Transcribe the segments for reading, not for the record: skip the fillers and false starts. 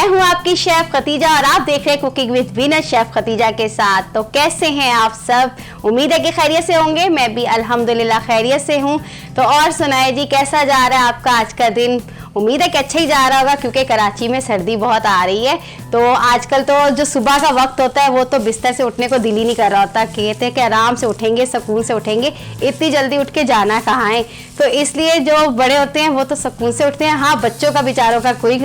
हूं आपकी chef Khadija और आप देख रहे हैं cooking with Venus chef Khatija के साथ। तो कैसे हैं आप सब? उम्मीद है कि खैरियत से होंगे। मैं भी अल्हम्दुलिल्लाह खैरियत से हूं। तो और सुनाए जी, कैसा जा रहा है आपका आज का दिन? उम्मीद है कि अच्छा ही जा रहा होगा क्योंकि कराची में सर्दी बहुत आ रही है। तो आजकल तो जो सुबह का वक्त होता है वो तो बिस्तर से उठने को दिल ही नहीं कर रहा होता। कहते हैं कि आराम से उठेंगे, सुकून से उठेंगे, इतनी जल्दी उठ के जाना कहाँ है। तो इसलिए जो बड़े होते हैं वो तो सुकून से उठते हैं। हाँ, बच्चों का बेचारों का कोई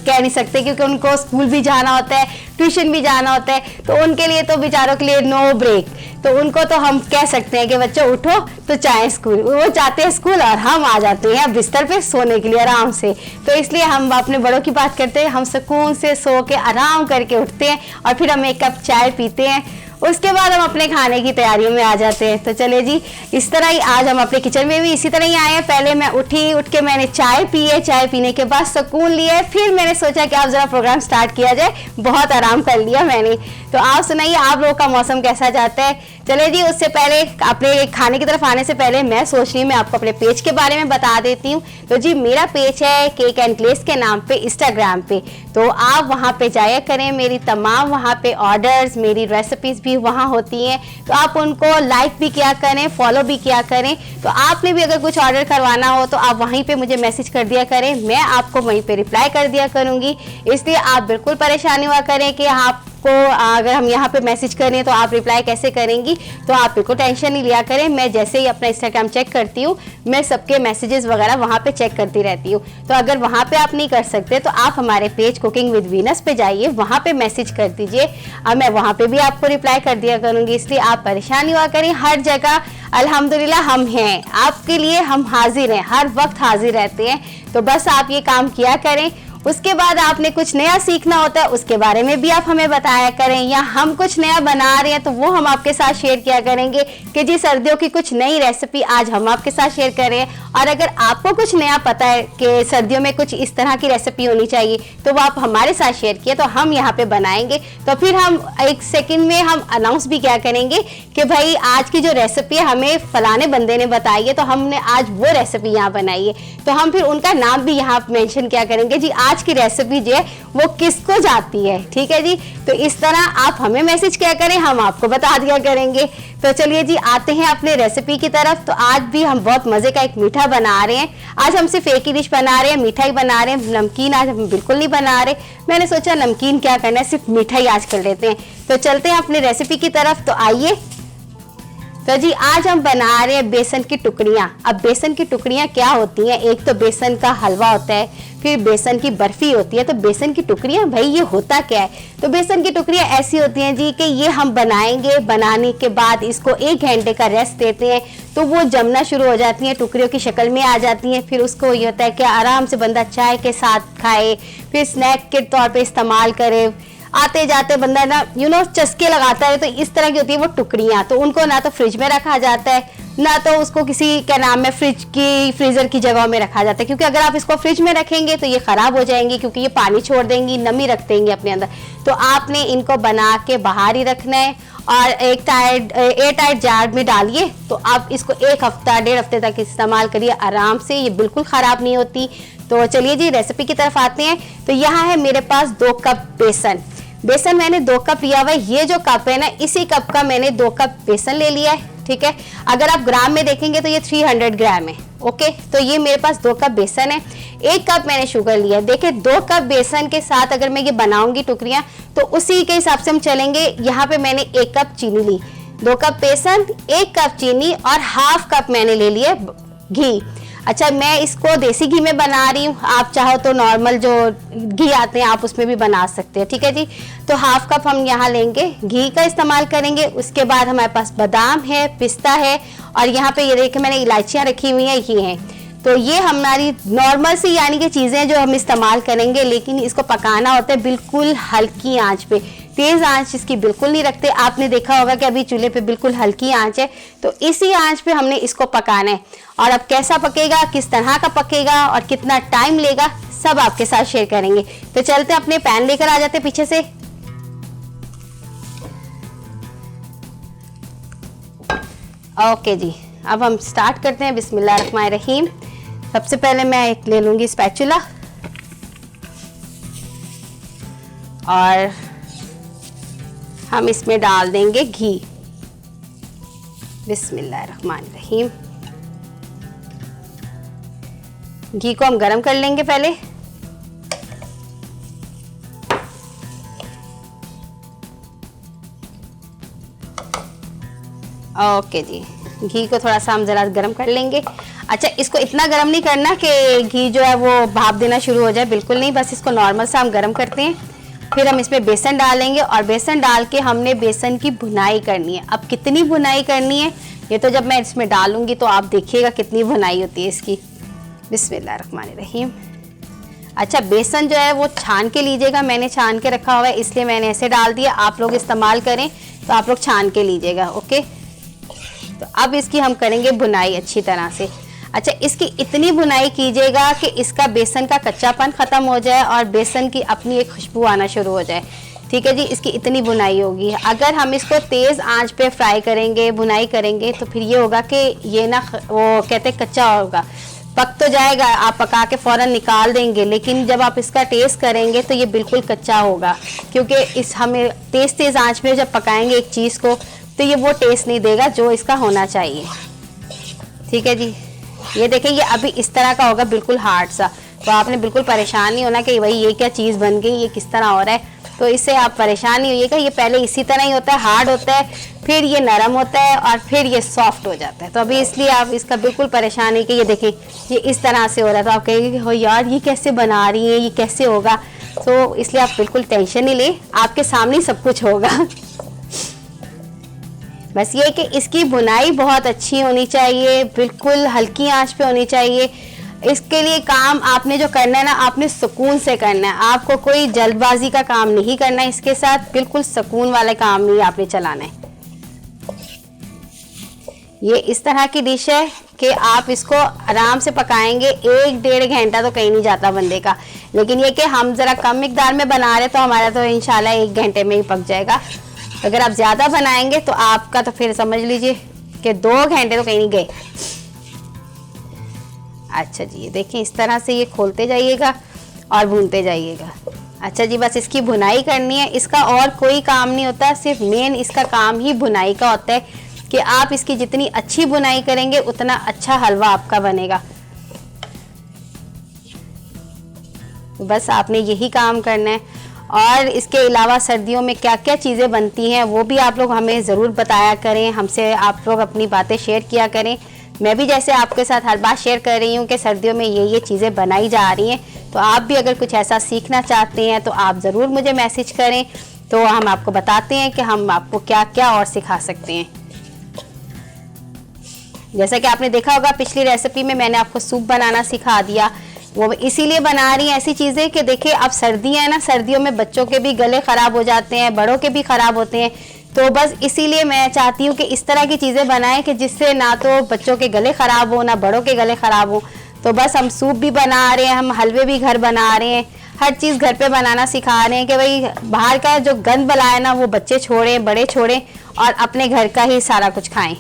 कह नहीं सकते क्योंकि उनको स्कूल भी जाना होता है, ट्यूशन भी जाना होता है। तो उनके लिए तो बेचारों के लिए नो ब्रेक। तो उनको तो हम कह सकते हैं कि बच्चों उठो तो चाहे स्कूल, वो जाते हैं स्कूल और हम आ जाते हैं बिस्तर पे सोने के लिए आराम से। तो इसलिए हम अपने बड़ों की बात करते हैं, हम सुकून से सो के आराम करके उठते हैं और फिर हम एक कप चाय पीते हैं। उसके बाद हम अपने खाने की तैयारियों में आ जाते हैं। तो चले जी, इस तरह ही आज हम अपने किचन में भी इसी तरह ही आए हैं। पहले मैं उठ के मैंने चाय पी है, चाय पीने के बाद सुकून लिया है। फिर मैंने सोचा कि आप जरा प्रोग्राम स्टार्ट किया जाए, बहुत आराम कर लिया मैंने। तो आप सुनाइए, आप लोगों का मौसम कैसा जाता है? चले जी, उससे पहले अपने खाने की तरफ आने से पहले मैं सोच रही हूँ मैं आपको अपने पेज के बारे में बता देती हूँ। तो जी, मेरा पेज है केक एंड ग्लेस के नाम पे इंस्टाग्राम पे। तो आप वहाँ पे जाया करें। मेरी तमाम वहाँ पे ऑर्डर्स, मेरी रेसिपीज भी वहाँ होती हैं। तो आप उनको लाइक भी किया करें, फॉलो भी किया करें। तो आपने भी अगर कुछ ऑर्डर करवाना हो तो आप वहीं पे मुझे मैसेज कर दिया करें, मैं आपको वहीं पे रिप्लाई कर दिया करूँगी। इसलिए आप बिल्कुल परेशानी हुआ करें कि आपको अगर हम यहाँ पे मैसेज करें तो आप रिप्लाई कैसे करेंगी। तो आप बिल्कुल टेंशन नहीं लिया करें। मैं जैसे ही अपना इंस्टाग्राम चेक करती हूँ, मैं सबके मैसेजेस वगैरह वहाँ पे चेक करती रहती हूँ। तो अगर वहाँ पे आप नहीं कर सकते तो आप हमारे पेज कुकिंग विद वीनस पे जाइए, वहाँ पे मैसेज कर दीजिए और मैं वहाँ पे भी आपको रिप्लाई कर दिया करूँगी। इसलिए आप परेशान हुआ करें। हर जगह अल्हम्दुलिल्लाह हम हैं, आपके लिए हम हाजिर हैं, हर वक्त हाजिर रहते हैं। तो बस आप ये काम किया करें। उसके बाद आपने कुछ नया सीखना होता है, उसके बारे में भी आप हमें बताया करें, या हम कुछ नया बना रहे हैं तो वो हम आपके साथ शेयर किया करेंगे कि जी सर्दियों की कुछ नई रेसिपी आज हम आपके साथ शेयर करें। और अगर आपको कुछ नया पता है कि सर्दियों में कुछ इस तरह की रेसिपी होनी चाहिए तो वो आप हमारे साथ शेयर किए तो हम यहाँ पे बनाएंगे। तो फिर हम एक सेकेंड में हम अनाउंस भी क्या करेंगे कि भाई आज की जो रेसिपी है हमें फलाने बंदे ने बताई है तो हमने आज वो रेसिपी यहाँ बनाई है। तो हम फिर उनका नाम भी यहाँ मेंशन क्या करेंगे, जी आज की रेसिपी जो है वो किसको जाती है। ठीक है जी। तो इस तरह आप हमें मैसेज किया करें, हम आपको बता दिया करेंगे। तो चलिए जी, आते हैं अपने रेसिपी की तरफ। तो आज भी हम बहुत मजे का एक मीठा बना रहे हैं। आज हम सिर्फ एक ही डिश बना रहे हैं, मीठा ही बना रहे हैं। नमकीन आज हम बिल्कुल नहीं बना रहे। मैंने सोचा नमकीन क्या करना है, सिर्फ मीठा ही आज कर लेते हैं। तो चलते हैं अपनी रेसिपी की तरफ। तो आइए। तो जी, आज हम बना रहे हैं बेसन की टुकड़ियाँ। अब बेसन की टुकड़ियाँ क्या होती हैं? एक तो बेसन का हलवा होता है, फिर बेसन की बर्फी होती है। तो बेसन की टुकड़ियाँ भाई ये होता क्या है? तो बेसन की टुकड़ियाँ ऐसी होती हैं जी कि ये हम बनाएंगे, बनाने के बाद इसको 1 घंटे का रेस्ट देते हैं तो वो जमना शुरू हो जाती हैं, टुकड़ियों की शक्ल में आ जाती हैं। फिर उसको ये होता है कि आराम से बंदा चाय के साथ खाए, फिर स्नैक के तौर पर इस्तेमाल करे। आते जाते बंदा ना चस्के लगाता है। तो इस तरह की होती है वो टुकड़ियाँ। तो उनको ना तो फ्रिज में रखा जाता है, ना तो उसको किसी क्या नाम है फ्रीजर की जगह में रखा जाता है, क्योंकि अगर आप इसको फ्रिज में रखेंगे तो ये खराब हो जाएंगी, क्योंकि ये पानी छोड़ देंगी, नमी रख देंगी अपने अंदर। तो आपने इनको बना के बाहर ही रखना है और एक एयर टाइट जार में डालिए। तो आप इसको 1 हफ्ता 1.5 हफ्ते तक इस्तेमाल करिए आराम से, ये बिल्कुल ख़राब नहीं होती। तो चलिए जी, रेसिपी की तरफ आते हैं। तो यहाँ है मेरे पास 2 कप बेसन मैंने 2 कप लिया हुआ है। ये जो कप है ना, इसी कप का मैंने 2 कप बेसन ले लिया है। ठीक है। अगर आप ग्राम में देखेंगे तो ये 300 ग्राम है। ओके। तो ये मेरे पास 2 कप बेसन है। 1 कप मैंने शुगर लिया है। देखिए, 2 कप बेसन के साथ अगर मैं ये बनाऊंगी टुकड़ियाँ तो उसी के हिसाब से हम चलेंगे। यहाँ पे मैंने 1 कप चीनी ली, 2 कप बेसन, 1 कप चीनी और ½ कप मैंने ले लिया घी। अच्छा, मैं इसको देसी घी में बना रही हूँ, आप चाहो तो नॉर्मल जो घी आते हैं आप उसमें भी बना सकते हैं। ठीक है जी। तो ½ कप हम यहाँ लेंगे, घी का इस्तेमाल करेंगे। उसके बाद हमारे पास बादाम है, पिस्ता है और यहाँ पे ये देखिए मैंने इलायचियाँ रखी हुई हैं, ये हैं। तो ये हमारी नॉर्मल सी यानी कि चीज़ें जो हम इस्तेमाल करेंगे, लेकिन इसको पकाना होता है बिल्कुल हल्की आंच पे। तेज़ आंच इसकी बिल्कुल नहीं रखते। आपने देखा होगा कि अभी चूल्हे पे बिल्कुल हल्की आंच है, तो इसी आंच पे हमने इसको पकाना है। और अब कैसा पकेगा, किस तरह का पकेगा और कितना टाइम लेगा, सब आपके साथ शेयर करेंगे। तो चलते हैं, अपने पैन लेकर आ जाते पीछे से। ओके जी, अब हम स्टार्ट करते हैं। बिस्मिल्लाहिर्रहमानिर्रहीम। सबसे पहले मैं एक ले लूँगी स्पैचुला। और हम इसमें डाल देंगे घी। बिस्मिल्लाहिर्रहमानिर्रहीम। घी को हम गरम कर लेंगे पहले। ओके जी, घी को थोड़ा सा हम ज़रा गरम कर लेंगे। अच्छा, इसको इतना गरम नहीं करना कि घी जो है वो भाप देना शुरू हो जाए, बिल्कुल नहीं, बस इसको नॉर्मल सा हम गरम करते हैं। फिर हम इसमें बेसन डालेंगे और बेसन डाल के हमने बेसन की भुनाई करनी है। अब कितनी भुनाई करनी है ये तो जब मैं इसमें डालूंगी तो आप देखिएगा कितनी भुनाई होती है इसकी। बिस्मिल्लाहिर्रहमानिर्रहीम। अच्छा, बेसन जो है वो छान के लीजिएगा, मैंने छान के रखा हुआ है इसलिए मैंने ऐसे डाल दिया। आप लोग इस्तेमाल करें तो आप लोग छान के लीजिएगा। ओके, तो अब इसकी हम करेंगे भुनाई अच्छी तरह से। अच्छा, इसकी इतनी भुनाई कीजिएगा कि इसका बेसन का कच्चापन ख़त्म हो जाए और बेसन की अपनी एक खुशबू आना शुरू हो जाए। ठीक है जी, इसकी इतनी भुनाई होगी। अगर हम इसको तेज़ आंच पे फ्राई करेंगे, भुनाई करेंगे, तो फिर ये होगा कि ये ना वो कहते कच्चा होगा, पक तो जाएगा, आप पका के फ़ौरन निकाल देंगे, लेकिन जब आप इसका टेस्ट करेंगे तो ये बिल्कुल कच्चा होगा, क्योंकि इस हमें तेज़ आंच पे जब पकाएंगे एक चीज़ को तो ये वो टेस्ट नहीं देगा जो इसका होना चाहिए। ठीक है जी, ये देखिए ये अभी इस तरह का होगा, बिल्कुल हार्ड सा। तो आपने बिल्कुल परेशान नहीं होना कि भाई ये क्या चीज़ बन गई, ये किस तरह हो रहा है, तो इससे आप परेशान नहीं होइएगा। ये पहले इसी तरह ही होता है, हार्ड होता है, फिर ये नरम होता है और फिर ये सॉफ्ट हो जाता है। तो अभी इसलिए आप इसका बिल्कुल परेशान नहीं कि ये देखिए ये इस तरह से हो रहा है, तो आप कहेंगे कि हो यार ये कैसे बना रही है, ये कैसे होगा। तो इसलिए आप बिल्कुल टेंशन नहीं लें, आपके सामने सब कुछ होगा। बस ये कि इसकी बुनाई बहुत अच्छी होनी चाहिए, बिल्कुल हल्की आंच पे होनी चाहिए। इसके लिए काम आपने जो करना है ना, आपने सुकून से करना है, आपको कोई जल्दबाजी का काम नहीं करना है। इसके साथ बिल्कुल सुकून वाला काम नहीं आपने चलाना है। ये इस तरह की डिश है कि आप इसको आराम से पकाएंगे, 1-1.5 घंटा तो कहीं नहीं जाता बंदे का। लेकिन ये कि हम ज़रा कम मिकदार में बना रहे तो हमारा तो इंशाल्लाह 1 घंटे में ही पक जाएगा। अगर आप ज़्यादा बनाएंगे तो आपका तो फिर समझ लीजिए कि 2 घंटे तो कहीं नहीं गए। अच्छा जी, ये देखिए इस तरह से ये खोलते जाइएगा और भूनते जाइएगा। अच्छा जी, बस इसकी भुनाई करनी है, इसका और कोई काम नहीं होता, सिर्फ मेन इसका काम ही भुनाई का होता है कि आप इसकी जितनी अच्छी भुनाई करेंगे उतना अच्छा हलवा आपका बनेगा। बस आपने यही काम करना है। और इसके अलावा सर्दियों में क्या क्या चीज़ें बनती हैं वो भी आप लोग हमें ज़रूर बताया करें, हमसे आप लोग अपनी बातें शेयर किया करें। मैं भी जैसे आपके साथ हर बात शेयर कर रही हूँ कि सर्दियों में ये चीज़ें बनाई जा रही हैं, तो आप भी अगर कुछ ऐसा सीखना चाहते हैं तो आप ज़रूर मुझे मैसेज करें, तो हम आपको बताते हैं कि हम आपको क्या क्या और सिखा सकते हैं। जैसा कि आपने देखा होगा पिछली रेसिपी में मैंने आपको सूप बनाना सिखा दिया, वो इसीलिए बना रही हैं ऐसी चीज़ें कि देखिए अब सर्दियाँ हैं ना, सर्दियों में बच्चों के भी गले ख़राब हो जाते हैं, बड़ों के भी ख़राब होते हैं। तो बस इसीलिए मैं चाहती हूँ कि इस तरह की चीज़ें बनाएं कि जिससे ना तो बच्चों के गले ख़राब हो ना बड़ों के गले ख़राब हो। तो बस हम सूप भी बना रहे हैं, हम हलवे भी घर बना रहे हैं, हर चीज़ घर पे बनाना सिखा रहे हैं कि भाई बाहर का जो गंद बला है ना वो बच्चे छोड़ें, बड़े छोड़ें और अपने घर का ही सारा कुछ खाएँ।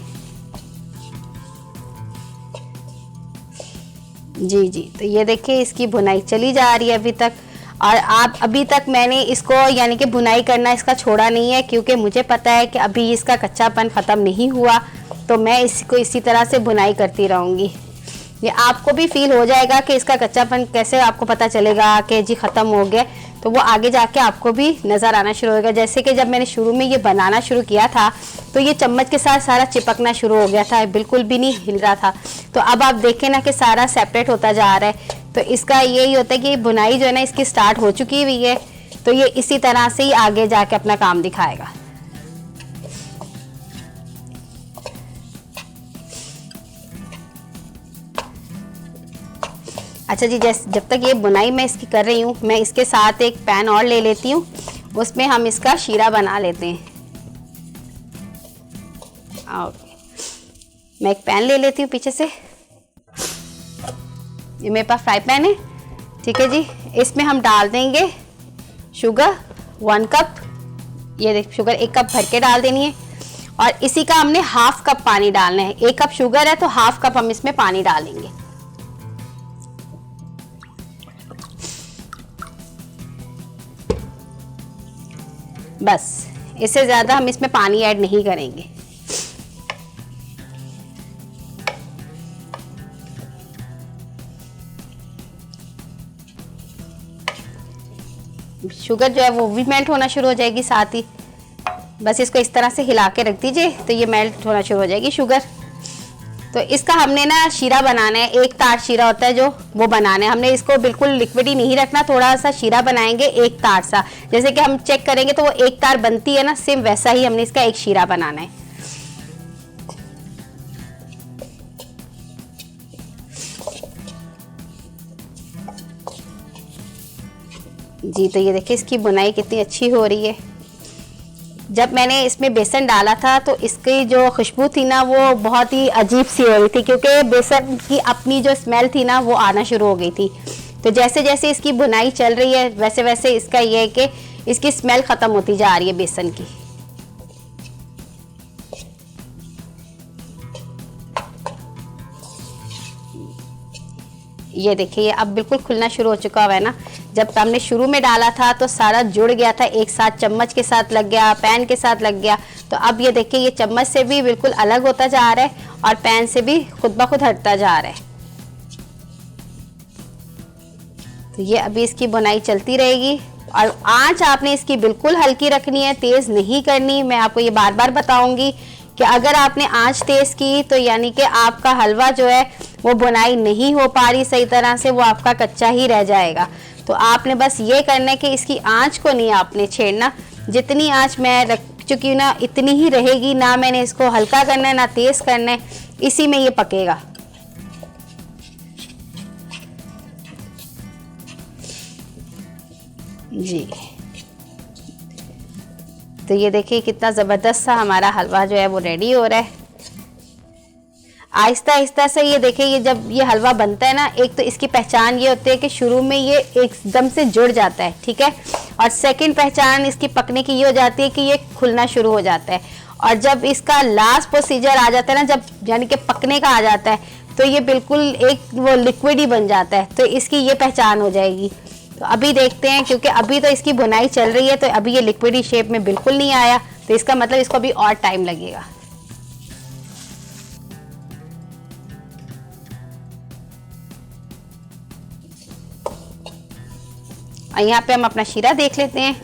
जी जी, तो ये देखिए इसकी भुनाई चली जा रही है अभी तक, और आप अभी तक मैंने इसको यानी कि भुनाई करना इसका छोड़ा नहीं है, क्योंकि मुझे पता है कि अभी इसका कच्चापन ख़त्म नहीं हुआ, तो मैं इसको इसी तरह से भुनाई करती रहूँगी। ये आपको भी फील हो जाएगा कि इसका कच्चापन कैसे आपको पता चलेगा कि जी ख़त्म हो गया, तो वो आगे जाके आपको भी नज़र आना शुरू होगा। जैसे कि जब मैंने शुरू में ये बनाना शुरू किया था तो ये चम्मच के साथ सारा चिपकना शुरू हो गया था, बिल्कुल भी नहीं हिल रहा था। तो अब आप देखें ना कि सारा सेपरेट होता जा रहा है, तो इसका यही होता है कि बुनाई जो है ना इसकी स्टार्ट हो चुकी हुई है, तो ये इसी तरह से ही आगे जाके अपना काम दिखाएगा। अच्छा जी, जब तक ये बुनाई मैं इसकी कर रही हूँ, मैं इसके साथ एक पैन और ले लेती हूँ, उसमें हम इसका शीरा बना लेते हैं। ओके, मैं एक पैन ले लेती हूँ पीछे से, ये मेरे पास फ्राई पैन है। ठीक है जी, इसमें हम डाल देंगे शुगर 1 कप, ये देख शुगर 1 कप भर के डाल देनी है, और इसी का हमने ½ कप पानी डालना है। 1 कप शुगर है तो ½ कप हम इसमें पानी डालेंगे। बस, इससे ज़्यादा हम इसमें पानी ऐड नहीं करेंगे। शुगर जो है वो भी मेल्ट होना शुरू हो जाएगी साथ ही। बस इसको इस तरह से हिला के रख दीजिए तो ये मेल्ट होना शुरू हो जाएगी शुगर। तो इसका हमने ना शीरा बनाना है, एक तार शीरा होता है जो, वो बनाना है हमने। इसको बिल्कुल लिक्विड ही नहीं रखना, थोड़ा सा शीरा बनाएंगे एक तार सा। जैसे कि हम चेक करेंगे तो वो एक तार बनती है ना, सेम वैसा ही हमने इसका एक शीरा बनाना है। जी, तो ये देखिए इसकी बुनाई कितनी अच्छी हो रही है। जब मैंने इसमें बेसन डाला था तो इसकी जो खुशबू थी ना वो बहुत ही अजीब सी हो रही थी, क्योंकि बेसन की अपनी जो स्मेल थी ना वो आना शुरू हो गई थी। तो जैसे जैसे इसकी बुनाई चल रही है वैसे वैसे इसका ये है कि इसकी स्मेल ख़त्म होती जा रही है बेसन की। ये देखिए अब बिल्कुल खुलना शुरू हो चुका हुआ है ना। जब हमने शुरू में डाला था तो सारा जुड़ गया था एक साथ, चम्मच के साथ लग गया, पैन के साथ लग गया। तो अब ये देखिए ये चम्मच से भी बिल्कुल अलग होता जा रहा है और पैन से भी खुद ब खुद हटता जा रहा है। तो ये अभी इसकी बुनाई चलती रहेगी और आंच आपने इसकी बिल्कुल हल्की रखनी है, तेज़ नहीं करनी। मैं आपको ये बार बार बताऊंगी कि अगर आपने आंच तेज़ की तो यानी कि आपका हलवा जो है वो बुनाई नहीं हो पा रही सही तरह से, वो आपका कच्चा ही रह जाएगा। तो आपने बस ये करना है कि इसकी आंच को नहीं आपने छेड़ना। जितनी आंच मैं रख चुकी हूँ ना इतनी ही रहेगी, ना मैंने इसको हल्का करना है ना तेज़ करना है, इसी में ये पकेगा। जी, तो ये देखिए कितना ज़बरदस्त सा हमारा हलवा जो है वो रेडी हो रहा है। आहिस्ता आहिस्ता से ये देखिए, ये जब ये हलवा बनता है ना, एक तो इसकी पहचान ये होती है कि शुरू में ये एकदम से जुड़ जाता है, ठीक है। और सेकंड पहचान इसकी पकने की ये हो जाती है कि ये खुलना शुरू हो जाता है। और जब इसका लास्ट प्रोसीजर आ जाता है ना, जब यानी कि पकने का आ जाता है, तो ये बिल्कुल एक वो लिक्विड ही बन जाता है। तो इसकी ये पहचान हो जाएगी। तो अभी देखते हैं, क्योंकि अभी तो इसकी बुनाई चल रही है, तो अभी ये लिक्विडी शेप में बिल्कुल नहीं आया, तो इसका मतलब इसको अभी और टाइम लगेगा। और यहाँ पे हम अपना शीरा देख लेते हैं।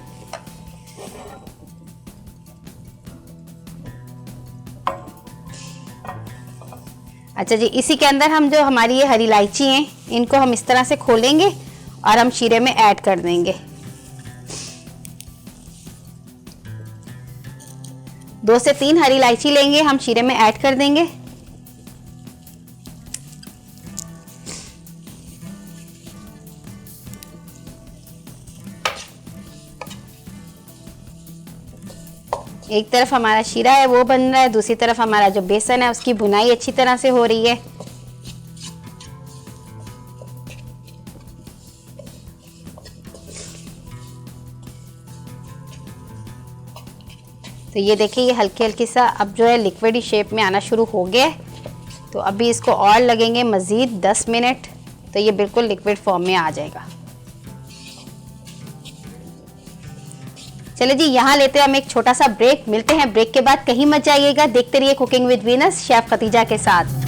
अच्छा जी, इसी के अंदर हम जो हमारी ये हरी इलायची हैं इनको हम इस तरह से खोलेंगे और हम शीरे में ऐड कर देंगे। 2 से 3 हरी इलायची लेंगे, हम शीरे में ऐड कर देंगे। एक तरफ हमारा शीरा है वो बन रहा है, दूसरी तरफ हमारा जो बेसन है उसकी भुनाई अच्छी तरह से हो रही है। तो ये देखिए ये हल्की हल्की सा अब जो है लिक्विडी शेप में आना शुरू हो गया है। तो अभी इसको और लगेंगे मज़ीद 10 मिनट, तो ये बिल्कुल लिक्विड फॉर्म में आ जाएगा। चलो जी, यहाँ लेते हैं हम एक छोटा सा ब्रेक। मिलते हैं ब्रेक के बाद, कहीं मत जाइएगा, देखते रहिए cooking with Venus chef Khatija के साथ।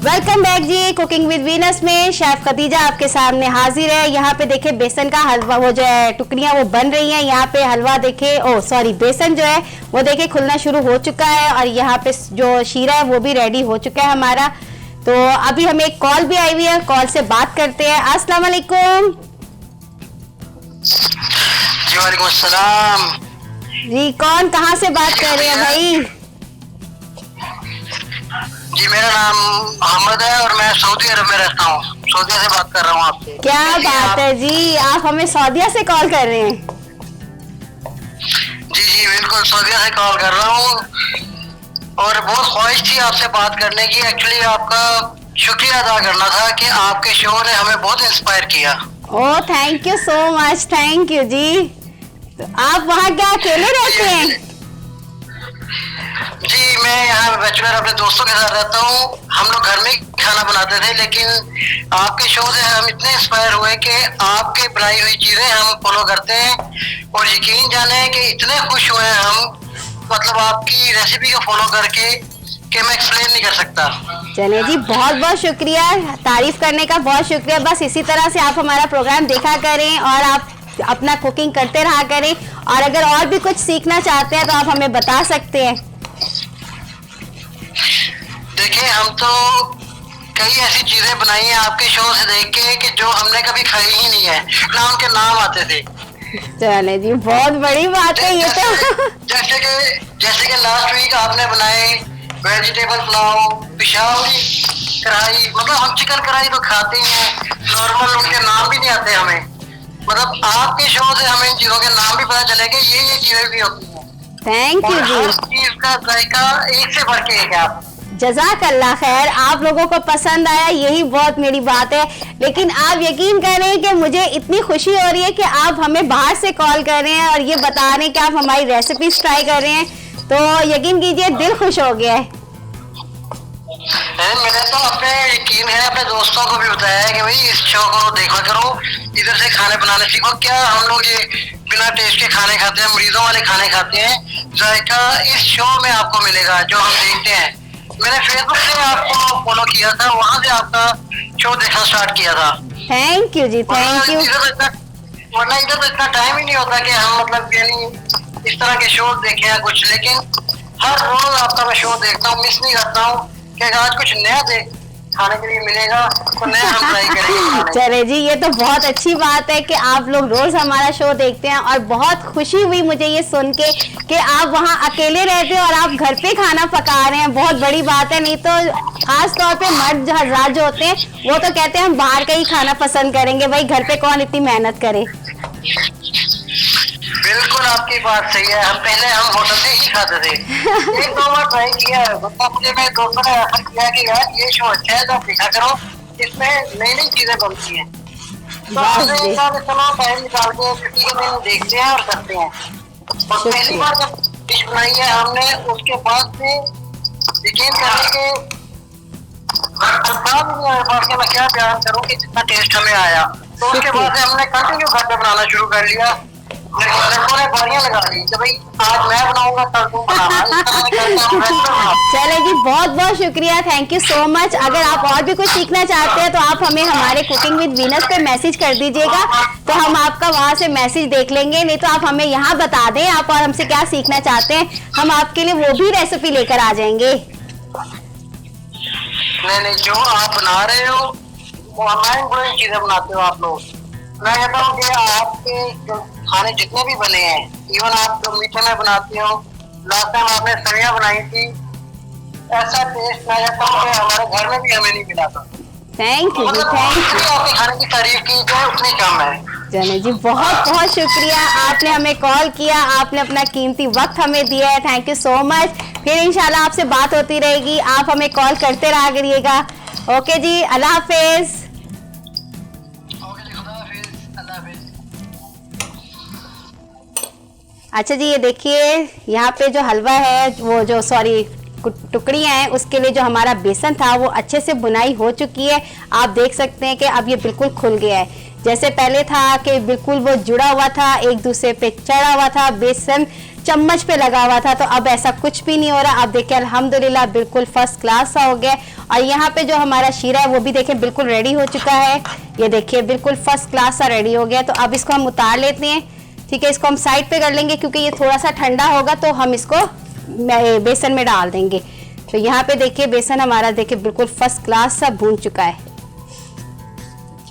वेलकम बैक जी, कुकिंग विद वीनस में शेफ खतीजा आपके सामने हाजिर है। यहाँ पे देखे बेसन का हलवा वो जो है टुकड़ियाँ वो बन रही हैं। यहाँ पे हलवा देखे बेसन जो है वो देखे खुलना शुरू हो चुका है और यहाँ पे जो शीरा है वो भी रेडी हो चुका है हमारा। तो अभी हमें एक कॉल भी आई हुई है, कॉल से बात करते हैं। अस्सलाम वालेकुम। जी वालेकुम अस्सलाम। जी कौन कहाँ से बात कर रहे हैं भाई? जी मेरा नाम मोहम्मद है और मैं सऊदी अरब में रहता हूँ। सऊदीया से बात कर रहा हूँ आपसे। क्या बात है जी, आप हमें सऊदीया से कॉल कर रहे हैं? जी जी बिल्कुल, सऊदीया से कॉल कर रहा हूँ और बहुत ख्वाहिश थी आपसे बात करने की। एक्चुअली आपका शुक्रिया अदा करना था कि आपके शो ने हमें बहुत इंस्पायर किया। Oh thank you so much, thank you जी। तो आप वहाँ क्या अकेले रहते हैं? जी मैं यहाँ बैचलर अपने दोस्तों के साथ रहता हूँ। हम लोग घर में ही खाना बनाते थे, लेकिन आपके शो से हम इतने इंस्पायर हुए कि आपके बनाई हुई चीजें हम फॉलो करते हैं और यकीन जाने कि इतने खुश हुए हैं हम, मतलब आपकी रेसिपी को फॉलो करके कि मैं एक्सप्लेन नहीं कर सकता। चलिए जी, बहुत बहुत शुक्रिया, तारीफ करने का बहुत शुक्रिया। बस इसी तरह से आप हमारा प्रोग्राम देखा करें और आप अपना कुकिंग करते रहा करें, और अगर और भी कुछ सीखना चाहते हैं तो आप हमें बता सकते हैं। देखिए हम तो कई ऐसी चीजें बनाई हैं आपके शो से देख के कि जो हमने कभी खाई ही नहीं है, ना उनके नाम आते थे। चले जी, बहुत बड़ी बात है ये तो। जैसे कि लास्ट वीक आपने बनाए वेजिटेबल पुलाव, पिशावरी कढ़ाई, मतलब हम चिकन कढ़ाई तो खाते ही हैं, नॉर्मल उनके नाम भी नहीं आते हमें। मतलब आपके शो से हमें इन चीजों के नाम भी पता चलेंगे, ये चीजें भी होती हैं। थैंक यू जी। हर चीज का जायका एक से बढ़ के एक है। आप जज़ाकल्लाह खैर, आप लोगों को पसंद आया यही बहुत मेरी बात है। लेकिन आप यकीन करें कि मुझे इतनी खुशी हो रही है कि आप हमें बाहर से कॉल कर रहे हैं और ये बता रहे हैं कि आप हमारी रेसिपीज ट्राई कर रहे हैं, तो यकीन कीजिए दिल खुश हो गया है। मैंने तो अपने यकीन है अपने दोस्तों को भी बताया है कि भाई इस शो को देखा करो, इधर से खाने बनाने सीखो। क्या हम लोग ये बिना टेस्ट के खाने खाते हैं, मरीजों वाले खाने खाते हैं, जायका इस शो में आपको मिलेगा जो हम देखते हैं। मैंने फेसबुक से आपको फॉलो किया था, वहाँ से आपका शो देखना स्टार्ट किया था। थैंक यू जी, थैंक यू। वरना इधर तो इतना टाइम ही नहीं होता कि हम मतलब यानी इस तरह के शो देखे हैं कुछ, लेकिन हर रोज आपका मैं शो देखता हूँ, मिस नहीं करता हूँ कि आज कुछ नया खाने के लिए मिलेगा तो नया हम ट्राई करेंगे। चले जी, ये तो बहुत अच्छी बात है कि आप लोग रोज हमारा शो देखते हैं, और बहुत खुशी हुई मुझे ये सुन के कि आप वहाँ अकेले रहते हैं और आप घर पे खाना पका रहे हैं। बहुत बड़ी बात है, नहीं तो खास तौर पे मर्द हजरात जो होते हैं वो तो कहते हैं हम बाहर का ही खाना पसंद करेंगे, भाई घर पे कौन इतनी मेहनत करे। बिल्कुल आपकी बात सही है, हम होटल से ही खाते थे। एक दो बार ट्राई किया है, मतलब मुझे मेरे दोस्तों ने ऐसा किया कि यार ये शो अच्छा है तो देखा करो, इसमें नई नई चीजें बनती हैं। तो चलो टाइम निकाल के किसी के दिन देखते हैं और करते हैं। और पहली बार जब डिश बनाई है हमने, उसके बाद से यकीन करने के मैं क्या बयान करूँ कि जितना टेस्ट हमें आया, तो उसके बाद से हमने कंटिन्यू घर पे बनाना शुरू कर लिया। लड़कों ने बारियां लगा दी कि भाई आज मैं बनाऊंगा कल तुम बनाना। चले जी, बहुत बहुत शुक्रिया, थैंक यू सो मच। अगर आप और भी कुछ सीखना चाहते हैं तो आप हमें हमारे कुकिंग विद वीनस पे मैसेज कर दीजिएगा, तो हम आपका वहाँ से मैसेज देख लेंगे। नहीं तो आप हमें यहाँ बता दें आप और हमसे क्या सीखना चाहते हैं, हम आपके लिए वो भी रेसिपी लेकर आ जाएंगे। नहीं, जो आप बना रहे हो वो ऑनलाइन कोई चीजें बनाते हो आप लोग। मैं कहता हूँ कि आपके खाने जितने भी बने हैं, इवन आप जो मीठे में बनाते हो, लास्ट टाइम आपने सवियां बनाई थी, ऐसा टेस्ट मैं कहता हूँ कि हमारे घर में भी हमें नहीं मिला था। थैंक यू, मतलब थैंक यू। आपके खाने की तारीफ की जो उतनी कम है। चले जी, बहुत बहुत शुक्रिया, आपने हमें कॉल किया, आपने अपना कीमती वक्त हमें दिया है, थैंक यू सो मच। फिर इंशाल्लाह आपसे बात होती रहेगी, आप हमें कॉल करते रहा करिएगा। ओके जी, अल्लाह हाफिज। अच्छा जी, ये देखिए यहाँ पे जो हलवा है, वो जो टुकड़ियाँ हैं, उसके लिए जो हमारा बेसन था वो अच्छे से बुनाई हो चुकी है। आप देख सकते हैं कि अब ये बिल्कुल खुल गया है। जैसे पहले था कि बिल्कुल वो जुड़ा हुआ था, एक दूसरे पे चढ़ा हुआ था, बेसन चम्मच पे लगा हुआ था, तो अब ऐसा कुछ भी नहीं हो रहा। अब देखिए अल्हम्दुलिल्लाह बिल्कुल फर्स्ट क्लास सा हो गया। और यहाँ पे जो हमारा शीरा है वो भी देखिए बिल्कुल रेडी हो चुका है। ये देखिए बिल्कुल फर्स्ट क्लास सा रेडी हो गया। तो अब इसको हम उतार लेते हैं, ठीक है। इसको हम साइड पे कर लेंगे क्योंकि ये थोड़ा सा ठंडा होगा तो हम इसको बेसन में डाल देंगे। तो यहाँ पे देखिए बेसन हमारा देखिए बिल्कुल फर्स्ट क्लास सा भून चुका है।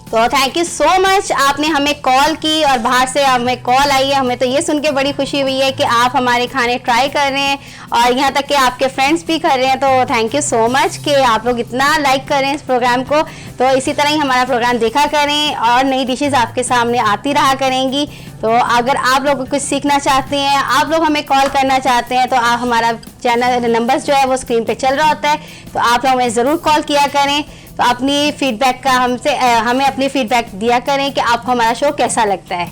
तो थैंक यू सो मच, आपने हमें कॉल की और बाहर से हमें कॉल आई है। हमें तो ये सुन के बड़ी खुशी हुई है कि आप हमारे खाने ट्राई कर रहे हैं और यहाँ तक कि आपके फ्रेंड्स भी कर रहे हैं। तो थैंक यू सो मच कि आप लोग इतना लाइक कर रहे हैं इस प्रोग्राम को। तो इसी तरह ही हमारा प्रोग्राम देखा करें और नई डिशेज़ आपके सामने आती रहा करेंगी। तो अगर आप लोग कुछ सीखना चाहते हैं, आप लोग हमें कॉल करना चाहते हैं, तो आप हमारा चैनल नंबर्स जो है वो स्क्रीन पे चल रहा होता है, तो आप लोग हमें ज़रूर कॉल किया करें। तो अपनी फीडबैक का हमें अपनी फीडबैक दिया करें कि आपको हमारा शो कैसा लगता है।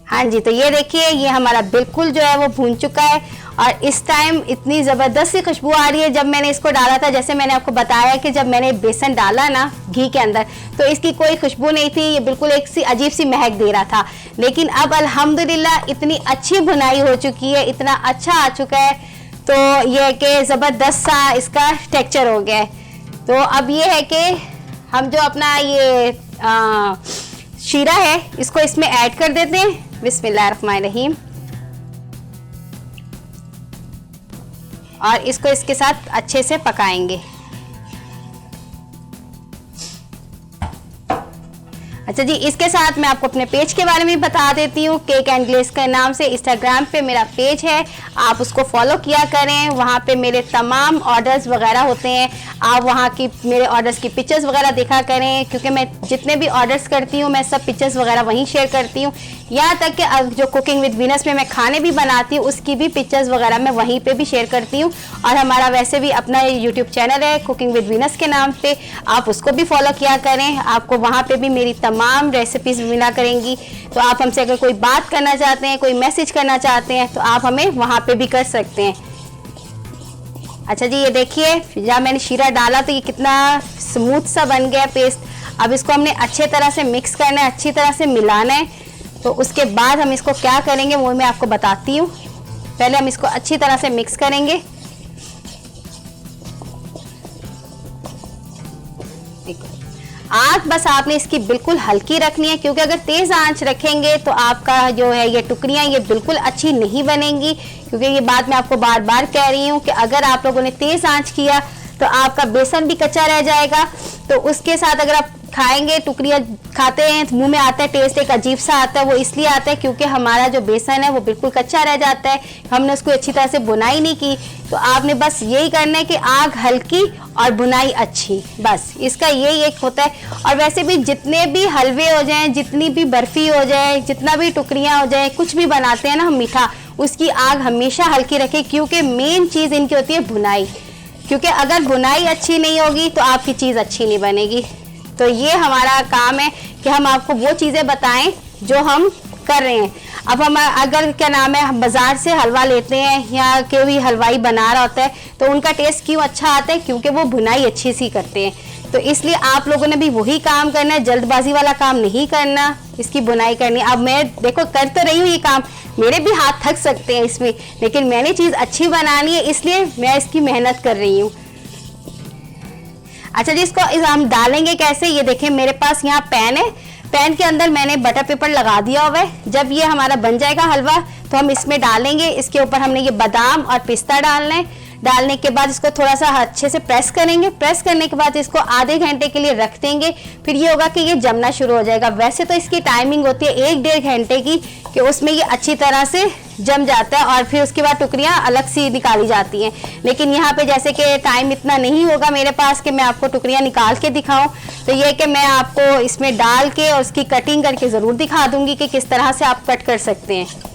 हाँ जी, तो ये देखिए ये हमारा बिल्कुल जो है वो भून चुका है और इस टाइम इतनी ज़बरदस्त सी खुशबू आ रही है। जब मैंने इसको डाला था, जैसे मैंने आपको बताया कि जब मैंने बेसन डाला ना घी के अंदर, तो इसकी कोई खुशबू नहीं थी, ये बिल्कुल एक सी अजीब सी महक दे रहा था। लेकिन अब अल्हम्दुलिल्लाह इतनी अच्छी भुनाई हो चुकी है, इतना अच्छा आ चुका है, तो ये है कि ज़बरदस्त सा इसका टेक्सचर हो गया है। तो अब ये है कि हम जो अपना ये शीरा है इसको इसमें ऐड कर देते हैं। बिस्मिल्लाहिर्रहमानिर्रहीम। और इसको इसके साथ अच्छे से पकाएंगे। अच्छा जी, इसके साथ मैं आपको अपने पेज के बारे में बता देती हूँ। केक एंड ग्लेज के नाम से इंस्टाग्राम पे मेरा पेज है, आप उसको फॉलो किया करें। वहाँ पे मेरे तमाम ऑर्डर्स वगैरह होते हैं, आप वहाँ की मेरे ऑर्डर्स की पिक्चर्स वगैरह देखा करें, क्योंकि मैं जितने भी ऑर्डर्स करती हूँ मैं सब पिक्चर्स वगैरह वहीं शेयर करती हूँ। यहाँ तक कि जो कुकिंग विद वीनस में मैं खाने भी बनाती हूँ उसकी भी पिक्चर्स वगैरह मैं वहीं पे भी शेयर करती हूँ। और हमारा वैसे भी अपना यूट्यूब चैनल है कुकिंग विद वीनस के नाम पे, आप उसको भी फॉलो किया करें। आपको वहाँ पे भी मेरी तमाम रेसिपीज़ मिला करेंगी। तो आप हमसे अगर कोई बात करना चाहते हैं, कोई मैसेज करना चाहते हैं, तो आप हमें वहाँ पे भी कर सकते हैं। अच्छा जी, ये देखिए जब मैंने शीरा डाला तो ये कितना स्मूथ सा बन गया पेस्ट। अब इसको हमने अच्छे तरह से मिक्स करना है, अच्छी तरह से मिलाना है। तो उसके बाद हम इसको क्या करेंगे वो मैं आपको बताती हूँ। पहले हम इसको अच्छी तरह से मिक्स करेंगे। आँच बस आपने इसकी बिल्कुल हल्की रखनी है, क्योंकि अगर तेज़ आंच रखेंगे तो आपका जो है ये टुकड़ियाँ ये बिल्कुल अच्छी नहीं बनेंगी। क्योंकि ये बात मैं आपको बार बार कह रही हूँ कि अगर आप लोगों ने तेज़ आंच किया तो आपका बेसन भी कच्चा रह जाएगा। तो उसके साथ अगर आप खाएंगे, टुकड़ियाँ खाते हैं मुंह में आता है, टेस्ट एक अजीब सा आता है। वो इसलिए आता है क्योंकि हमारा जो बेसन है वो बिल्कुल कच्चा रह जाता है, हमने उसको अच्छी तरह से बुनाई नहीं की। तो आपने बस यही करना है कि आग हल्की और बुनाई अच्छी, बस इसका यही एक होता है। और वैसे भी जितने भी हलवे हो जाएं, जितनी भी बर्फ़ी हो जाए, जितना भी टुकड़ियाँ हो जाए, कुछ भी बनाते हैं ना हम मीठा, उसकी आग हमेशा हल्की रखें, क्योंकि मेन चीज़ इनकी होती है बुनाई। क्योंकि अगर बुनाई अच्छी नहीं होगी तो आपकी चीज़ अच्छी नहीं बनेगी। तो ये हमारा काम है कि हम आपको वो चीज़ें बताएं जो हम कर रहे हैं। अब हम अगर क्या नाम है हम बाज़ार से हलवा लेते हैं या कोई हलवाई बना रहा होता है तो उनका टेस्ट क्यों अच्छा आता है, क्योंकि वो बुनाई अच्छी सी करते हैं। तो इसलिए आप लोगों ने भी वही काम करना है, जल्दबाजी वाला काम नहीं करना, इसकी बुनाई करनी। अब मैं देखो कर तो रही हूँ ये काम, मेरे भी हाथ थक सकते हैं इसमें, लेकिन मैंने चीज़ अच्छी बनानी है इसलिए मैं इसकी मेहनत कर रही हूँ। अच्छा जी, इसको हम डालेंगे कैसे, ये देखें मेरे पास यहाँ पैन है, पैन के अंदर मैंने बटर पेपर लगा दिया हुआ है। जब ये हमारा बन जाएगा हलवा तो हम इसमें डालेंगे। इसके ऊपर हमने ये बादाम और पिस्ता डालना है। डालने के बाद इसको थोड़ा सा अच्छे से प्रेस करेंगे। प्रेस करने के बाद इसको आधे घंटे के लिए रख देंगे। फिर ये होगा कि ये जमना शुरू हो जाएगा। वैसे तो इसकी टाइमिंग होती है 1-1.5 घंटे की, कि उसमें ये अच्छी तरह से जम जाता है और फिर उसके बाद टुकड़ियाँ अलग सी निकाली जाती हैं। लेकिन यहाँ पे जैसे कि टाइम इतना नहीं होगा मेरे पास कि मैं आपको टुकड़ियाँ निकाल के दिखाऊं, तो ये कि मैं आपको इसमें डाल के और उसकी कटिंग करके ज़रूर दिखा दूंगी कि किस तरह से आप कट कर सकते हैं।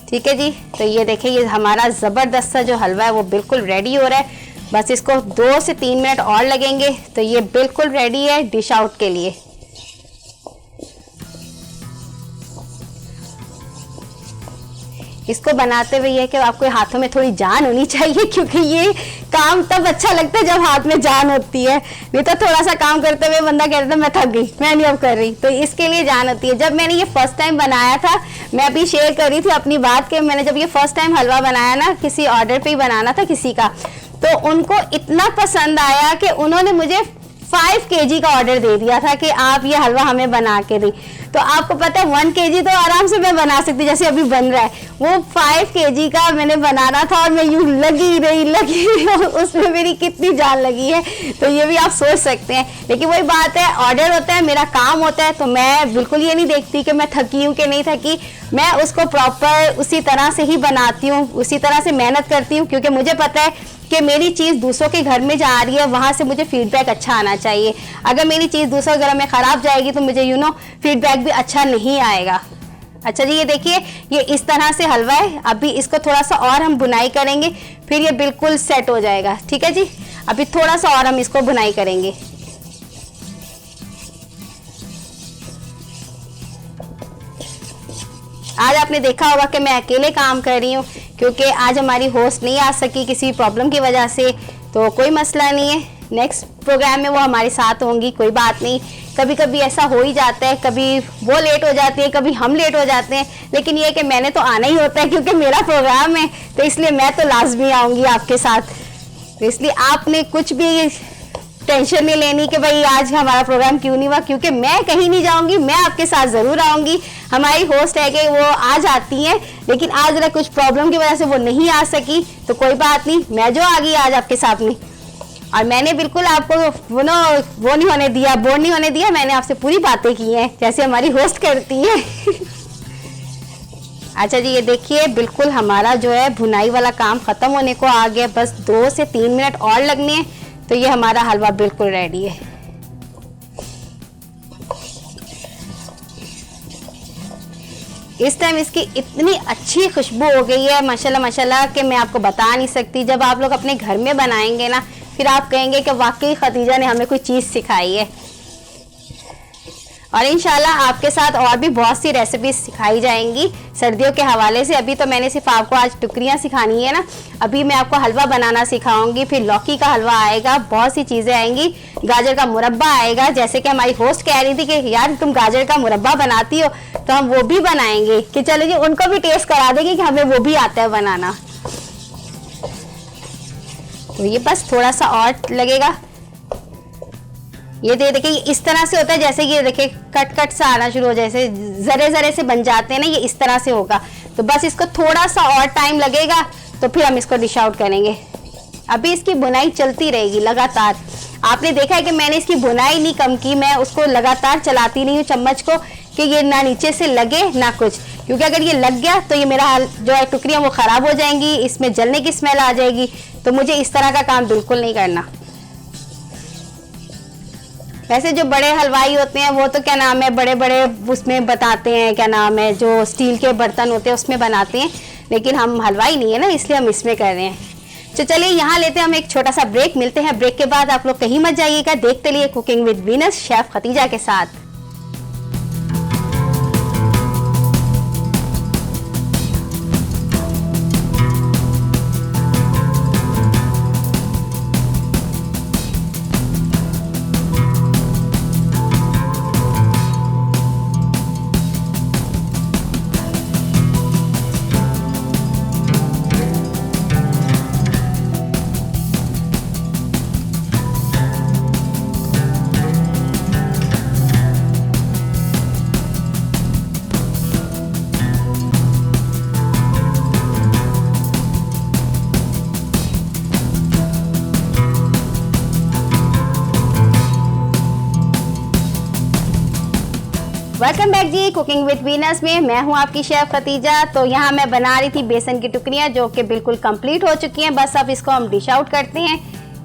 ठीक है जी, तो ये देखिए ये हमारा ज़बरदस्त सा जो हलवा है वो बिल्कुल रेडी हो रहा है। बस इसको 2 से 3 मिनट और लगेंगे तो ये बिल्कुल रेडी है डिश आउट के लिए। इसको बनाते हुए ये कि आपको हाथों में थोड़ी जान होनी चाहिए, क्योंकि ये काम तब अच्छा लगता है जब हाथ में जान होती है। नहीं तो थोड़ा सा काम करते हुए बंदा कहता है मैं थक गई, मैं नहीं अब कर रही। तो इसके लिए जान होती है। जब मैंने ये फर्स्ट टाइम बनाया था, मैं अभी शेयर कर रही थी अपनी बात के, मैंने जब ये फर्स्ट टाइम हलवा बनाया ना, किसी ऑर्डर पे ही बनाना था किसी का, तो उनको इतना पसंद आया कि उन्होंने मुझे 5 kg का ऑर्डर दे दिया था कि आप ये हलवा हमें बना के दें। तो आपको पता है 1 kg तो आराम से मैं बना सकती, जैसे अभी बन रहा है, वो 5 kg का मैंने बनाना था और मैं यूँ लगी रही उसमें मेरी कितनी जान लगी है, तो ये भी आप सोच सकते हैं। लेकिन वही बात है, ऑर्डर होता है, मेरा काम होता है, तो मैं बिल्कुल ये नहीं देखती कि मैं थकी हूँ कि नहीं थकी। मैं उसको प्रॉपर उसी तरह से ही बनाती हूँ, उसी तरह से मेहनत करती हूँ, क्योंकि मुझे पता है कि मेरी चीज़ दूसरों के घर में जा रही है, वहाँ से मुझे फीडबैक अच्छा आना चाहिए। अगर मेरी चीज़ दूसरों के घर में ख़राब जाएगी तो मुझे फीडबैक भी अच्छा नहीं आएगा। अच्छा जी, ये देखिए, ये इस तरह से हलवा है। अभी इसको थोड़ा सा और हम बुनाई करेंगे, फिर ये बिल्कुल सेट हो जाएगा। ठीक है जी, अभी थोड़ा सा और हम इसको बुनाई करेंगे। आज आपने देखा होगा कि मैं अकेले काम कर रही हूँ, क्योंकि आज हमारी होस्ट नहीं आ सकी किसी प्रॉब्लम की वजह से। तो कोई मसला नहीं है, नेक्स्ट प्रोग्राम में वो हमारे साथ होंगी, कोई बात नहीं। कभी कभी ऐसा हो ही जाता है, कभी वो लेट हो जाती है, कभी हम लेट हो जाते हैं, लेकिन ये कि मैंने तो आना ही होता है क्योंकि मेरा प्रोग्राम है, तो इसलिए मैं तो लाजमी आऊँगी आपके साथ। तो इसलिए आपने कुछ भी टेंशन नहीं लेनी कि भाई आज हमारा प्रोग्राम क्यों नहीं हुआ, क्योंकि मैं कहीं नहीं जाऊंगी, मैं आपके साथ ज़रूर आऊंगी। हमारी होस्ट है कि वो आ जाती हैं, लेकिन आज जरा कुछ प्रॉब्लम की वजह से वो नहीं आ सकी, तो कोई बात नहीं, मैं जो आ गई आज आपके सामने। और मैंने बिल्कुल आपको वो नहीं होने दिया, बोर नहीं होने दिया। मैंने आपसे पूरी बातें की हैं जैसे हमारी होस्ट करती है। अच्छा जी, ये देखिए, बिल्कुल हमारा जो है भुनाई वाला काम ख़त्म होने को आ गया, बस 2 से 3 मिनट और लगने हैं, तो ये हमारा हलवा बिल्कुल रेडी है। इस टाइम इसकी इतनी अच्छी खुशबू हो गई है माशाल्लाह माशाल्लाह कि मैं आपको बता नहीं सकती। जब आप लोग अपने घर में बनाएंगे ना, फिर आप कहेंगे कि वाकई खतीजा ने हमें कोई चीज़ सिखाई है। और इंशाल्लाह आपके साथ और भी बहुत सी रेसिपीज सिखाई जाएंगी सर्दियों के हवाले से। अभी तो मैंने सिर्फ आपको आज टुकड़ियाँ सिखानी है ना, अभी मैं आपको हलवा बनाना सिखाऊंगी, फिर लौकी का हलवा आएगा, बहुत सी चीज़ें आएंगी, गाजर का मुरब्बा आएगा। जैसे कि हमारी होस्ट कह रही थी कि यार तुम गाजर का मुरब्बा बनाती हो, तो हम वो भी बनाएंगे कि चलो जी उनको भी टेस्ट करा देंगे कि हमें वो भी आता है बनाना। तो ये बस थोड़ा सा और लगेगा। ये देखिए, इस तरह से होता है, जैसे ये देखिए कट कट सा आना शुरू हो, जैसे जरे जरे से बन जाते हैं ना, ये इस तरह से होगा। तो बस इसको थोड़ा सा और टाइम लगेगा, तो फिर हम इसको डिश आउट करेंगे। अभी इसकी बुनाई चलती रहेगी लगातार। आपने देखा है कि मैंने इसकी बुनाई नहीं कम की, मैं उसको लगातार चलाती नहीं हूँ चम्मच को, कि ये ना नीचे से लगे ना कुछ, क्योंकि अगर ये लग गया तो ये मेरा जो है टुकड़ियाँ वो ख़राब हो जाएंगी, इसमें जलने की स्मेल आ जाएगी। तो मुझे इस तरह का काम बिल्कुल नहीं करना। वैसे जो बड़े हलवाई होते हैं वो तो क्या नाम है, बड़े बड़े उसमें बताते हैं, क्या नाम है, जो स्टील के बर्तन होते हैं उसमें बनाते हैं, लेकिन हम हलवाई नहीं है ना, इसलिए हम इसमें कर रहे हैं। तो चलिए यहाँ लेते हैं हम एक छोटा सा ब्रेक, मिलते हैं ब्रेक के बाद। आप लोग कहीं मत जाइएगा, देखते रहिए cooking with Venus chef Khatija के साथ। वेलकम बैक जी कुकिंग विद वीनस में, मैं हूं आपकी शेफ खतीजा। तो यहाँ मैं बना रही थी बेसन की टुकड़ियाँ जो कि बिल्कुल कंप्लीट हो चुकी हैं। बस अब इसको हम डिश आउट करते हैं।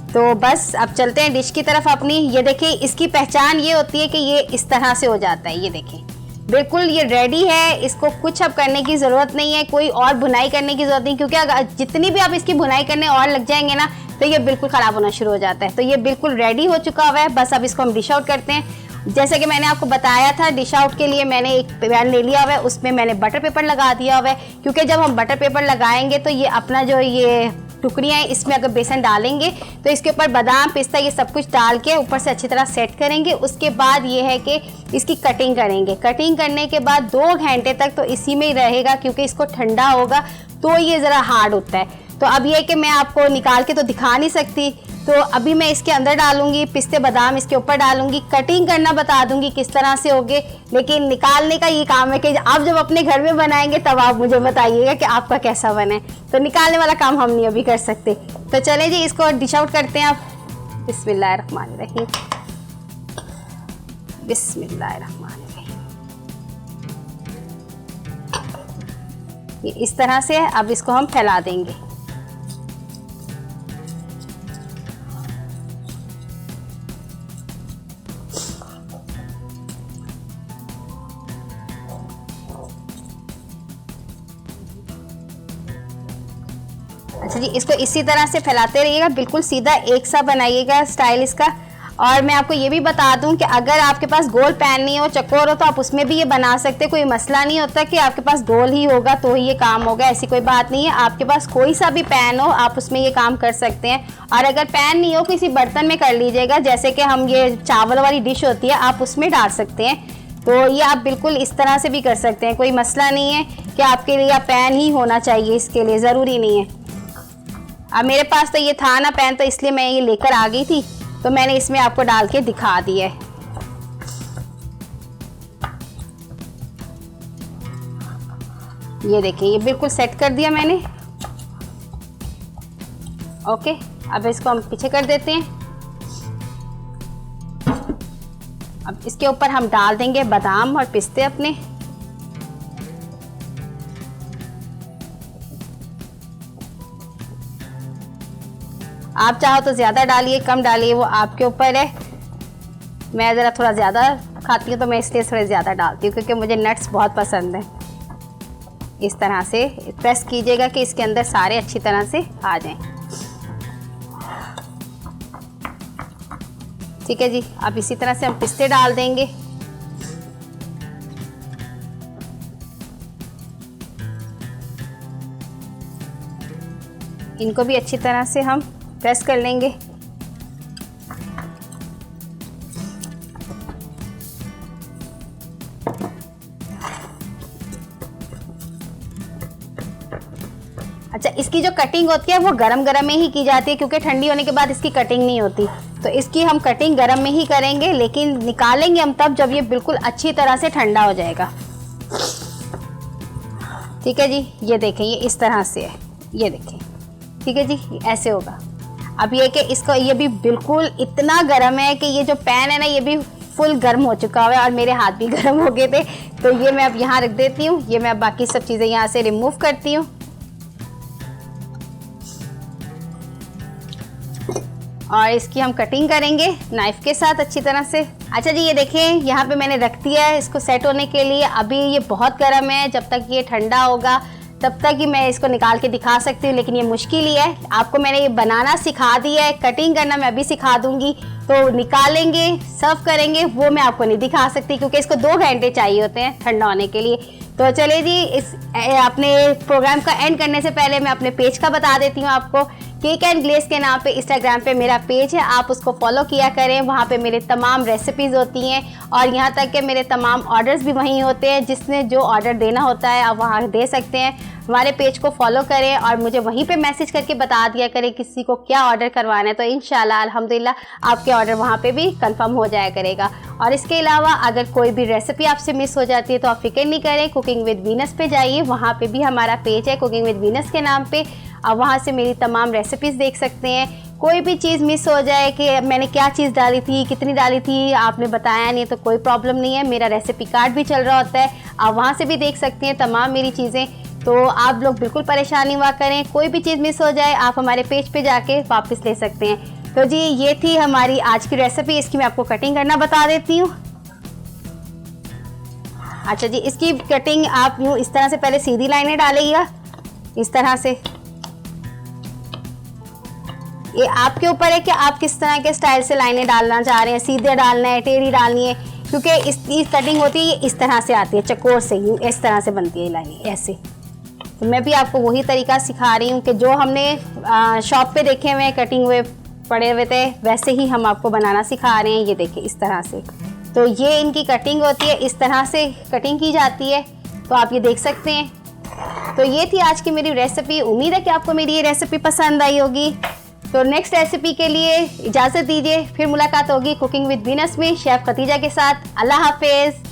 तो बस अब चलते हैं डिश की तरफ अपनी। ये देखिए, इसकी पहचान ये होती है कि ये इस तरह से हो जाता है। ये देखिए, बिल्कुल ये रेडी है, इसको कुछ अब करने की ज़रूरत नहीं है, कोई और भुनाई करने की ज़रूरत नहीं, क्योंकि अगर जितनी भी आप इसकी भुनाई करने और लग जाएंगे ना, तो ये बिल्कुल ख़राब होना शुरू हो जाता है। तो ये बिल्कुल रेडी हो चुका हुआ है, बस अब इसको हम डिश आउट करते हैं। जैसे कि मैंने आपको बताया था, डिश आउट के लिए मैंने एक पैन ले लिया हुआ है, उसमें मैंने बटर पेपर लगा दिया हुआ है, क्योंकि जब हम बटर पेपर लगाएंगे तो ये अपना जो ये टुकड़ियाँ हैं इसमें अगर बेसन डालेंगे तो इसके ऊपर बादाम पिस्ता ये सब कुछ डाल के ऊपर से अच्छी तरह सेट करेंगे। उसके बाद ये है कि इसकी कटिंग करेंगे। कटिंग करने के बाद 2 घंटे तक तो इसी में ही रहेगा, क्योंकि इसको ठंडा होगा तो ये ज़रा हार्ड होता है। तो अब ये कि मैं आपको निकाल के तो दिखा नहीं सकती, तो अभी मैं इसके अंदर डालूंगी पिस्ते बादाम, इसके ऊपर डालूंगी, कटिंग करना बता दूंगी किस तरह से होगे, लेकिन निकालने का ये काम है कि आप जब अपने घर में बनाएंगे तब आप मुझे बताइएगा कि आपका कैसा बना है। तो निकालने वाला काम हम नहीं अभी कर सकते। तो चलें जी, इसको डिश आउट करते हैं। आप बिस्मिल्लाहिर्रहमानिर्रहीम, बिस्मिल्लाहिर्रहमानिर्रहीम। ये इस तरह से है। अब इसको हम फैला देंगे। अच्छा जी, इसको इसी तरह से फैलाते रहिएगा, बिल्कुल सीधा एक सा बनाइएगा स्टाइल इसका। और मैं आपको ये भी बता दूं कि अगर आपके पास गोल पैन नहीं हो, चकोर हो, तो आप उसमें भी ये बना सकते हैं। कोई मसला नहीं होता कि आपके पास गोल ही होगा तो ही ये काम होगा, ऐसी कोई बात नहीं है। आपके पास कोई सा भी पैन हो, आप उसमें ये काम कर सकते हैं। और अगर पैन नहीं हो, किसी बर्तन में कर लीजिएगा, जैसे कि हम ये चावल वाली डिश होती है, आप उसमें डाल सकते हैं। तो ये आप बिल्कुल इस तरह से भी कर सकते हैं, कोई मसला नहीं है कि आपके लिए पैन ही होना चाहिए, इसके लिए ज़रूरी नहीं है। अब मेरे पास तो ये था ना पैन, तो इसलिए मैं ये लेकर आ गई थी, तो मैंने इसमें आपको डाल के दिखा दिया है। ये देखिए, ये बिल्कुल सेट कर दिया मैंने। ओके, अब इसको हम पीछे कर देते हैं। अब इसके ऊपर हम डाल देंगे बादाम और पिस्ते अपने। आप चाहो तो ज़्यादा डालिए, कम डालिए, वो आपके ऊपर है। मैं ज़रा थोड़ा ज़्यादा खाती हूँ तो मैं इसलिए थोड़े ज़्यादा डालती हूँ, क्योंकि मुझे नट्स बहुत पसंद हैं। इस तरह से प्रेस कीजिएगा कि इसके अंदर सारे अच्छी तरह से आ जाएं। ठीक है जी, अब इसी तरह से हम पिस्ते डाल देंगे। इनको भी अच्छी तरह से हम प्रेस कर लेंगे। अच्छा, इसकी जो कटिंग होती है वो गरम गरम में ही की जाती है, क्योंकि ठंडी होने के बाद इसकी कटिंग नहीं होती। तो इसकी हम कटिंग गरम में ही करेंगे, लेकिन निकालेंगे हम तब जब ये बिल्कुल अच्छी तरह से ठंडा हो जाएगा। ठीक है जी, ये देखें, ये इस तरह से है, ये देखें। ठीक है जी, ऐसे होगा। अब ये कि इसको, ये भी बिल्कुल इतना गर्म है कि ये जो पैन है ना, ये भी फुल गर्म हो चुका हुआ है और मेरे हाथ भी गर्म हो गए थे। तो ये मैं अब यहाँ रख देती हूँ। ये मैं अब बाकी सब चीज़ें यहाँ से रिमूव करती हूँ। और इसकी हम कटिंग करेंगे नाइफ के साथ अच्छी तरह से। अच्छा जी, ये देखें, यहाँ पे मैंने रख दिया है इसको सेट होने के लिए। अभी ये बहुत गर्म है, जब तक ये ठंडा होगा तब तक ही मैं इसको निकाल के दिखा सकती हूँ, लेकिन ये मुश्किल ही है। आपको मैंने ये बनाना सिखा दिया है, कटिंग करना मैं अभी सिखा दूंगी। तो निकालेंगे, सर्व करेंगे, वो मैं आपको नहीं दिखा सकती, क्योंकि इसको 2 घंटे चाहिए होते हैं ठंडा होने के लिए। तो चलिए जी, इस अपने प्रोग्राम का एंड करने से पहले मैं अपने पेज का बता देती हूँ आपको। केक एंड ग्लेज के नाम पे इंस्टाग्राम पे मेरा पेज है, आप उसको फॉलो किया करें। वहाँ पे मेरे तमाम रेसिपीज़ होती हैं और यहाँ तक कि मेरे तमाम ऑर्डर्स भी वहीं होते हैं। जिसने जो ऑर्डर देना होता है आप वहाँ दे सकते हैं। हमारे पेज को फॉलो करें और मुझे वहीं पे मैसेज करके बता दिया करें किसी को क्या ऑर्डर करवाना है, तो इंशाल्लाह अल्हम्दुलिल्लाह आपके ऑर्डर वहाँ पे भी कंफर्म हो जाया करेगा। और इसके अलावा अगर कोई भी रेसिपी आपसे मिस हो जाती है तो आप फिक्र नहीं करें, कुकिंग विद वीनस पे जाइए, वहाँ पे भी हमारा पेज है कुकिंग विद वीनस के नाम पे। आप वहाँ से मेरी तमाम रेसिपीज़ देख सकते हैं। कोई भी चीज़ मिस हो जाए कि मैंने क्या चीज़ डाली थी, कितनी डाली थी, आपने बताया नहीं, तो कोई प्रॉब्लम नहीं है, मेरा रेसिपी कार्ड भी चल रहा होता है, आप वहाँ से भी देख सकते हैं तमाम मेरी चीज़ें। तो आप लोग बिल्कुल परेशान नहीं हुआ करें, कोई भी चीज़ मिस हो जाए आप हमारे पेज पे जाके वापस ले सकते हैं। तो जी, ये थी हमारी आज की रेसिपी। इसकी मैं आपको कटिंग करना बता देती हूँ। अच्छा जी, इसकी कटिंग आप यूँ इस तरह से पहले सीधी लाइनें डालिएगा, इस तरह से। ये आपके ऊपर है कि आप किस तरह के स्टाइल से लाइनें डालना चाह रहे हैं, सीधे डालना है, टेढ़ी डालनी है, क्योंकि इसकी कटिंग होती है ये इस तरह से आती है, चकोर से, यूँ इस तरह से बनती है लाइनें ऐसे। तो मैं भी आपको वही तरीका सिखा रही हूँ कि जो हमने शॉप पे देखे हुए कटिंग हुए पड़े हुए थे, वैसे ही हम आपको बनाना सिखा रहे हैं। ये देखिए इस तरह से, तो ये इनकी कटिंग होती है, इस तरह से कटिंग की जाती है। तो आप ये देख सकते हैं। तो ये थी आज की मेरी रेसिपी। उम्मीद है कि आपको मेरी ये रेसिपी पसंद आई होगी। तो नेक्स्ट रेसिपी के लिए इजाज़त दीजिए, फिर मुलाकात होगी कुकिंग विद वीनस में शेफ़ खतीजा के साथ। अल्लाह हाफिज़।